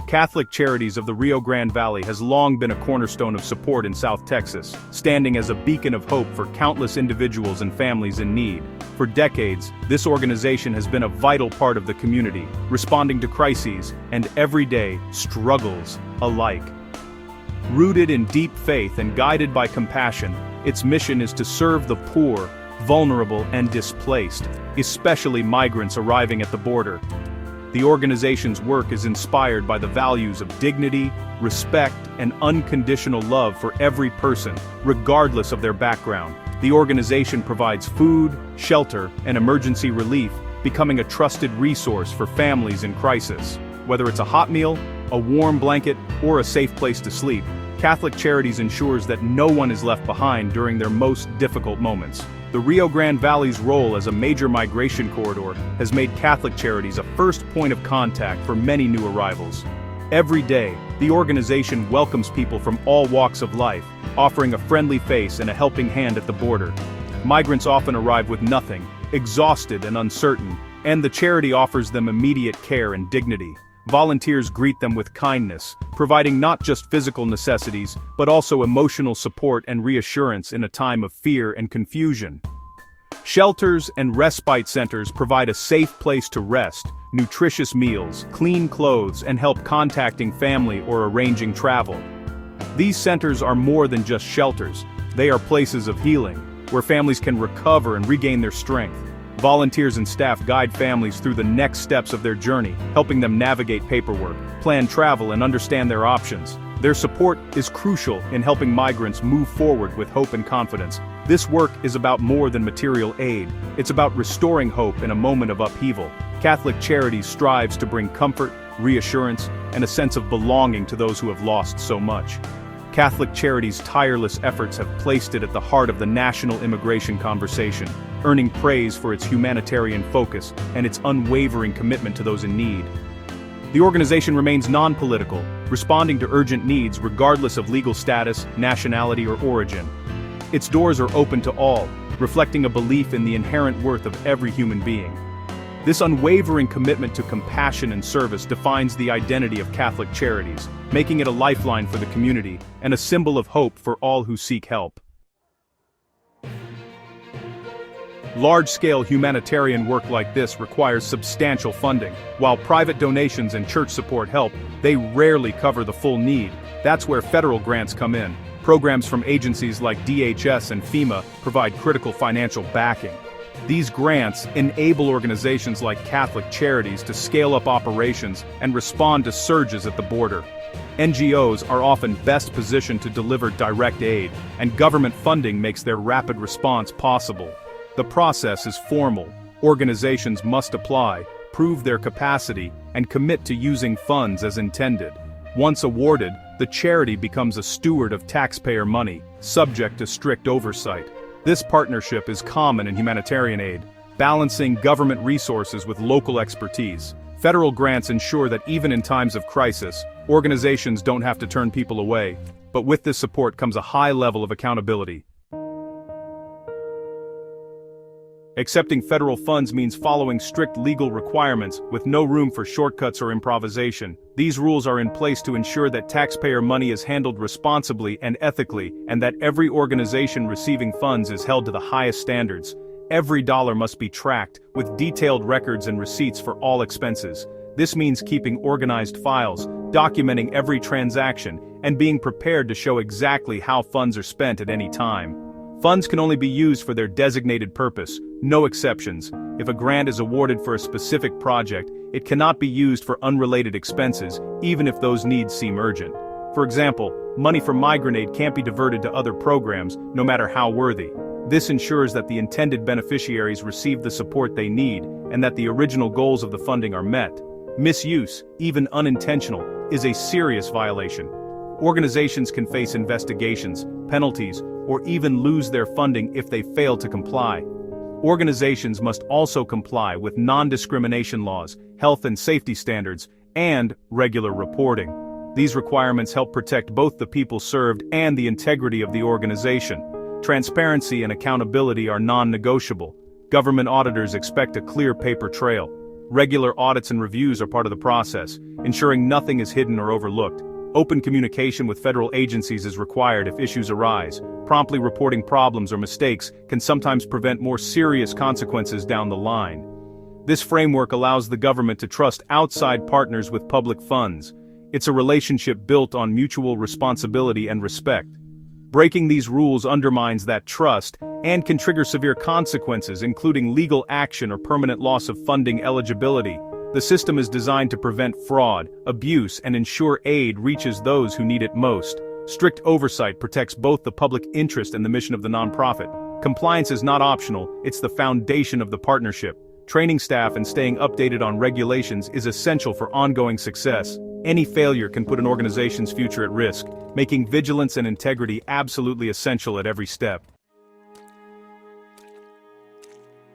Catholic Charities of the Rio Grande Valley has long been a cornerstone of support in South Texas, standing as a beacon of hope for countless individuals and families in need. For decades, this organization has been a vital part of the community, responding to crises and everyday struggles alike. Rooted in deep faith and guided by compassion, its mission is to serve the poor, vulnerable, and displaced, especially migrants arriving at the border. The organization's work is inspired by the values of dignity, respect, and unconditional love for every person, regardless of their background. The organization provides food, shelter, and emergency relief, becoming a trusted resource for families in crisis. Whether it's a hot meal, a warm blanket, or a safe place to sleep, Catholic Charities ensures that no one is left behind during their most difficult moments. The Rio Grande Valley's role as a major migration corridor has made Catholic Charities a first point of contact for many new arrivals. Every day, the organization welcomes people from all walks of life, offering a friendly face and a helping hand at the border. Migrants often arrive with nothing, exhausted and uncertain, and the charity offers them immediate care and dignity. Volunteers greet them with kindness, providing not just physical necessities, but also emotional support and reassurance in a time of fear and confusion. Shelters and respite centers provide a safe place to rest, nutritious meals, clean clothes, and help contacting family or arranging travel. These centers are more than just shelters. They are places of healing, where families can recover and regain their strength. Volunteers and staff guide families through the next steps of their journey, helping them navigate paperwork, plan travel, and understand their options. Their support is crucial in helping migrants move forward with hope and confidence. This work is about more than material aid. It's about restoring hope in a moment of upheaval. Catholic Charities strives to bring comfort, reassurance, and a sense of belonging to those who have lost so much. Catholic Charities' tireless efforts have placed it at the heart of the national immigration conversation, earning praise for its humanitarian focus and its unwavering commitment to those in need. The organization remains non-political, responding to urgent needs regardless of legal status, nationality, or origin. Its doors are open to all, reflecting a belief in the inherent worth of every human being. This unwavering commitment to compassion and service defines the identity of Catholic Charities, making it a lifeline for the community and a symbol of hope for all who seek help. Large-scale humanitarian work like this requires substantial funding. While private donations and church support help, they rarely cover the full need. That's where federal grants come in. Programs from agencies like DHS and FEMA provide critical financial backing. These grants enable organizations like Catholic Charities to scale up operations and respond to surges at the border. NGOs are often best positioned to deliver direct aid, and government funding makes their rapid response possible. The process is formal. Organizations must apply, prove their capacity, and commit to using funds as intended. Once awarded, the charity becomes a steward of taxpayer money, subject to strict oversight. This partnership is common in humanitarian aid, balancing government resources with local expertise. Federal grants ensure that even in times of crisis, organizations don't have to turn people away, but with this support comes a high level of accountability. Accepting federal funds means following strict legal requirements, with no room for shortcuts or improvisation. These rules are in place to ensure that taxpayer money is handled responsibly and ethically, and that every organization receiving funds is held to the highest standards. Every dollar must be tracked, with detailed records and receipts for all expenses. This means keeping organized files, documenting every transaction, and being prepared to show exactly how funds are spent at any time. Funds can only be used for their designated purpose, no exceptions. If a grant is awarded for a specific project, it cannot be used for unrelated expenses, even if those needs seem urgent. For example, money from Migrant aid can't be diverted to other programs, no matter how worthy. This ensures that the intended beneficiaries receive the support they need, and that the original goals of the funding are met. Misuse, even unintentional, is a serious violation. Organizations can face investigations, penalties, or even lose their funding if they fail to comply. Organizations must also comply with non-discrimination laws, health and safety standards, and regular reporting. These requirements help protect both the people served and the integrity of the organization. Transparency and accountability are non-negotiable. Government auditors expect a clear paper trail. Regular audits and reviews are part of the process, ensuring nothing is hidden or overlooked. Open communication with federal agencies is required if issues arise. Promptly reporting problems or mistakes can sometimes prevent more serious consequences down the line. This framework allows the government to trust outside partners with public funds. It's a relationship built on mutual responsibility and respect. Breaking these rules undermines that trust and can trigger severe consequences, including legal action or permanent loss of funding eligibility. The system is designed to prevent fraud, abuse, and ensure aid reaches those who need it most. Strict oversight protects both the public interest and the mission of the nonprofit. Compliance is not optional, it's the foundation of the partnership. Training staff and staying updated on regulations is essential for ongoing success. Any failure can put an organization's future at risk, making vigilance and integrity absolutely essential at every step.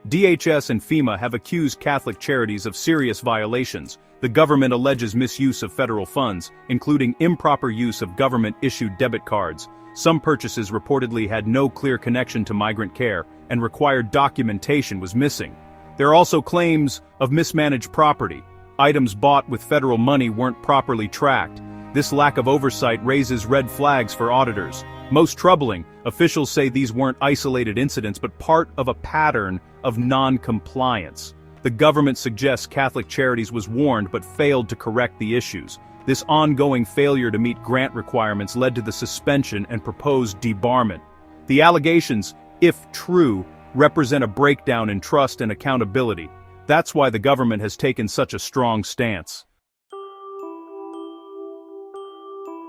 DHS and FEMA have accused Catholic Charities of serious violations. The government alleges misuse of federal funds, including improper use of government-issued debit cards. Some purchases reportedly had no clear connection to migrant care, and required documentation was missing. There are also claims of mismanaged property. Items bought with federal money weren't properly tracked. This lack of oversight raises red flags for auditors. Most troubling, officials say these weren't isolated incidents but part of a pattern of non-compliance. The government suggests Catholic Charities was warned but failed to correct the issues. This ongoing failure to meet grant requirements led to the suspension and proposed debarment. The allegations, if true, represent a breakdown in trust and accountability. That's why the government has taken such a strong stance.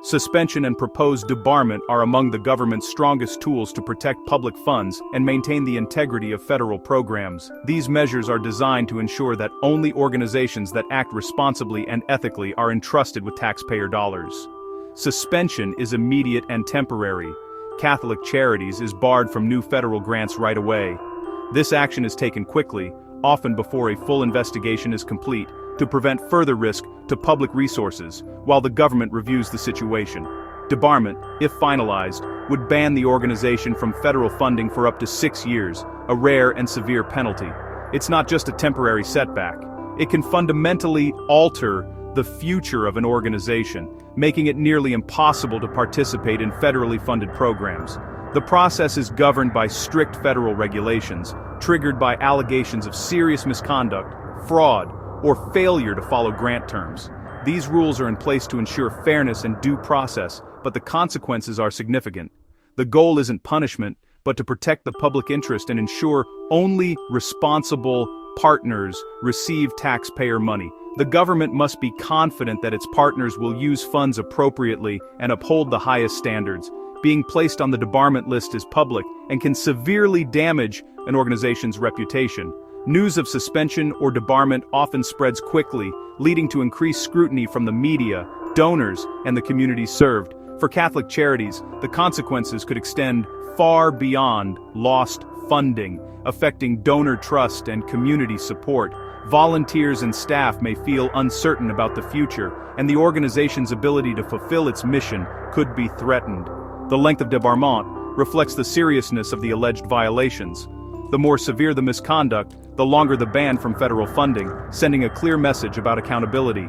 Suspension and proposed debarment are among the government's strongest tools to protect public funds and maintain the integrity of federal programs. These measures are designed to ensure that only organizations that act responsibly and ethically are entrusted with taxpayer dollars. Suspension is immediate and temporary. Catholic Charities is barred from new federal grants right away. This action is taken quickly, often before a full investigation is complete, to prevent further risk to public resources, while the government reviews the situation. Debarment, if finalized, would ban the organization from federal funding for up to 6 years, a rare and severe penalty. It's not just a temporary setback. It can fundamentally alter the future of an organization, making it nearly impossible to participate in federally funded programs. The process is governed by strict federal regulations, triggered by allegations of serious misconduct, fraud, or failure to follow grant terms. These rules are in place to ensure fairness and due process, but the consequences are significant. The goal isn't punishment, but to protect the public interest and ensure only responsible partners receive taxpayer money. The government must be confident that its partners will use funds appropriately and uphold the highest standards. Being placed on the debarment list is public and can severely damage an organization's reputation. News of suspension or debarment often spreads quickly, leading to increased scrutiny from the media, donors, and the communities served. For Catholic Charities, the consequences could extend far beyond lost funding, affecting donor trust and community support. Volunteers and staff may feel uncertain about the future, and the organization's ability to fulfill its mission could be threatened. The length of debarment reflects the seriousness of the alleged violations. The more severe the misconduct, the longer the ban from federal funding, sending a clear message about accountability.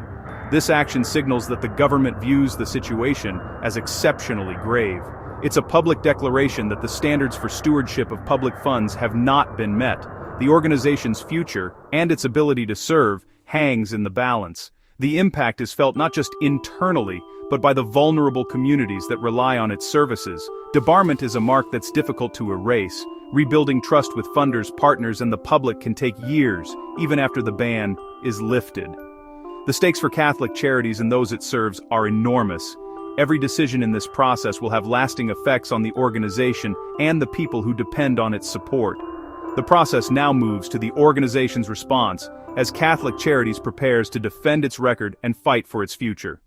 This action signals that the government views the situation as exceptionally grave. It's a public declaration that the standards for stewardship of public funds have not been met. The organization's future, and its ability to serve, hangs in the balance. The impact is felt not just internally, but by the vulnerable communities that rely on its services. Debarment is a mark that's difficult to erase. Rebuilding trust with funders, partners, and the public can take years, even after the ban is lifted. The stakes for Catholic Charities and those it serves are enormous. Every decision in this process will have lasting effects on the organization and the people who depend on its support. The process now moves to the organization's response, as Catholic Charities prepares to defend its record and fight for its future.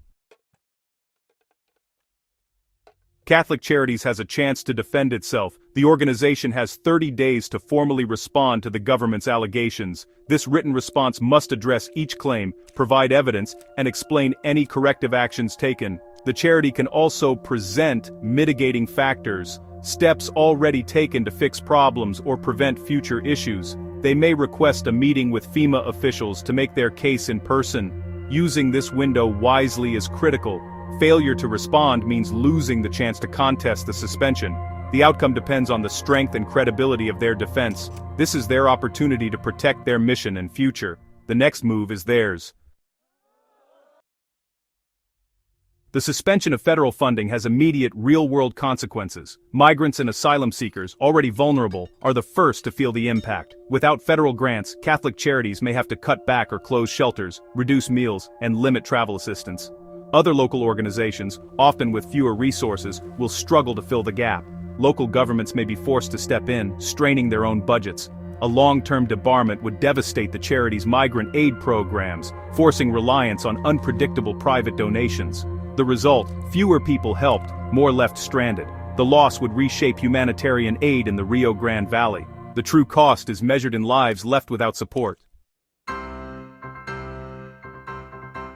Catholic Charities has a chance to defend itself. The organization has 30 days to formally respond to the government's allegations. This written response must address each claim, provide evidence, and explain any corrective actions taken. The charity can also present mitigating factors, steps already taken to fix problems or prevent future issues. they may request a meeting with FEMA officials to make their case in person. Using this window wisely is critical. Failure to respond means losing the chance to contest the suspension. The outcome depends on the strength and credibility of their defense. This is their opportunity to protect their mission and future. The next move is theirs. The suspension of federal funding has immediate, real-world consequences. Migrants and asylum seekers, already vulnerable, are the first to feel the impact. Without federal grants, Catholic Charities may have to cut back or close shelters, reduce meals, and limit travel assistance. Other local organizations, often with fewer resources, will struggle to fill the gap. Local governments may be forced to step in, straining their own budgets. A long-term debarment would devastate the charities' migrant aid programs, forcing reliance on unpredictable private donations. The result, fewer people helped, more left stranded. The loss would reshape humanitarian aid in the Rio Grande Valley. The true cost is measured in lives left without support.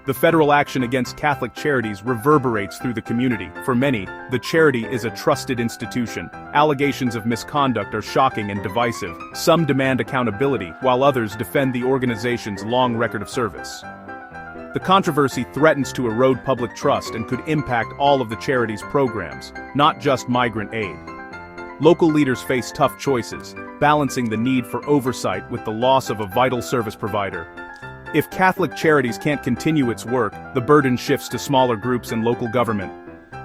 The federal action against Catholic Charities reverberates through the community. For many, the charity is a trusted institution. Allegations of misconduct are shocking and divisive. Some demand accountability, while others defend the organization's long record of service. The controversy threatens to erode public trust and could impact all of the charity's programs, not just migrant aid. Local leaders face tough choices, balancing the need for oversight with the loss of a vital service provider. If Catholic Charities can't continue its work, the burden shifts to smaller groups and local government.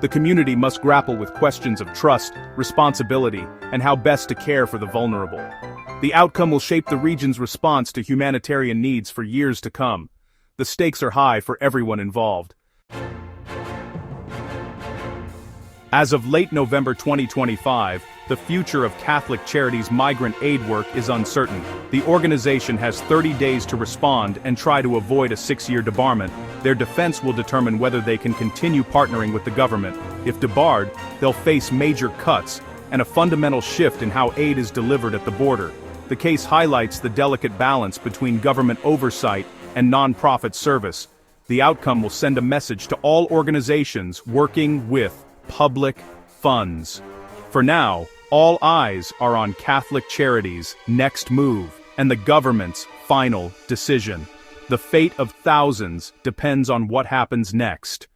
The community must grapple with questions of trust, responsibility, and how best to care for the vulnerable. The outcome will shape the region's response to humanitarian needs for years to come. The stakes are high for everyone involved. As of late November 2025, the future of Catholic Charities' migrant aid work is uncertain. The organization has 30 days to respond and try to avoid a 6-year debarment. Their defense will determine whether they can continue partnering with the government. If debarred, they'll face major cuts and a fundamental shift in how aid is delivered at the border. The case highlights the delicate balance between government oversight and non-profit service. The outcome will send a message to all organizations working with public funds. For now, all eyes are on Catholic Charities' next move and the government's final decision. The fate of thousands depends on what happens next.